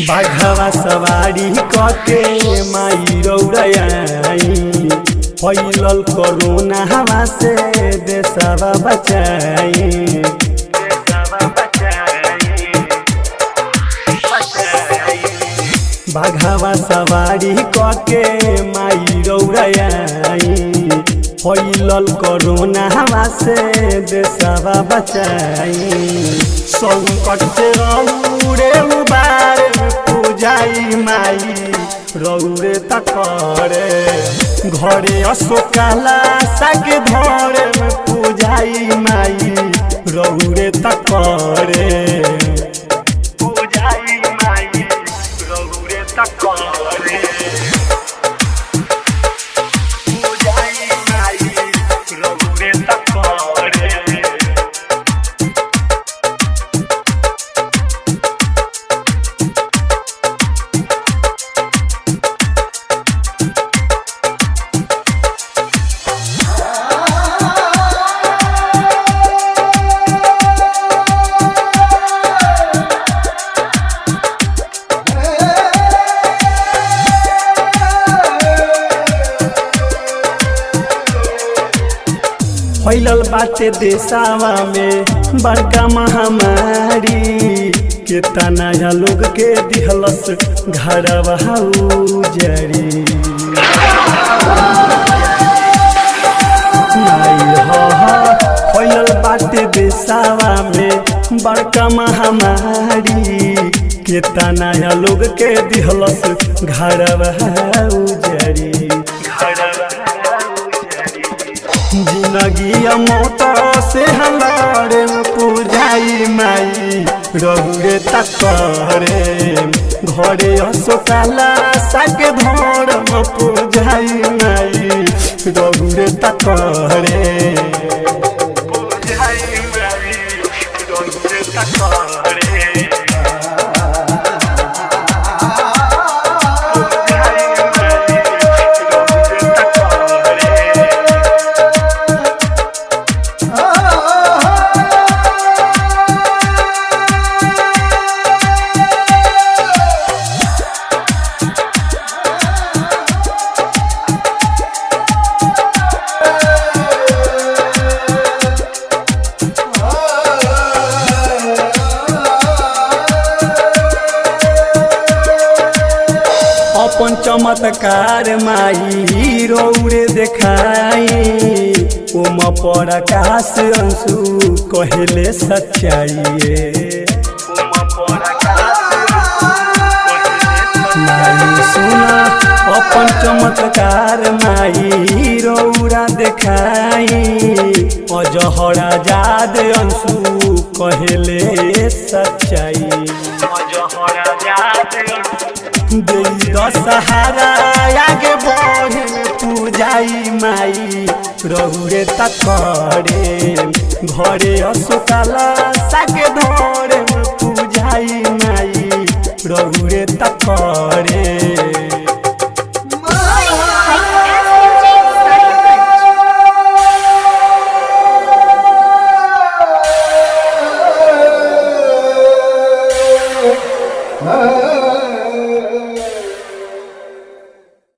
बाघवा सवारी कके माई रौड़ाई फैलल कोरोना हवा से देशवा बचाई। बाघवा सवारी कके माई रौड़ाई फैलल कोरोना हवा से देशवा बचाई। संकट से रौरे उबार पूजाई माई रौरे तकरे घरे अशोकाला सागे धरे पूजाई माई रौरे तकरे पूजाई माई रौरे तकरे पूजाई माई रौरे तकरे। फैलल बाटे देशवा में बड़का महामारी केतना लोग के दिहलस घरवा उजड़ी। फैलल बाटे देशवा में बड़का महामारी केतना लोग के दिहलस घरवा उजड़ी। जिंदगी मौत से हमारे पूजाई माई रौरे तकरे घरे अशोकाला सागे धरम पूजाई माई रौरे तकरे पूजाई माई रौरे तकरे। अपन चमत्कार माई रौरे देखाई उम पर आकाश अंशु कहले सच्चाई। माई सुना अपन चमत्कार माई रौरा देखाई अजहर आजाद अंशु कहले सच्चाई। दशहरा आगे बढ़े पूजाई माई रौरे तकरे घरे अशोकाला सागे धरे पूजाई माई रौरे तकरे। Ah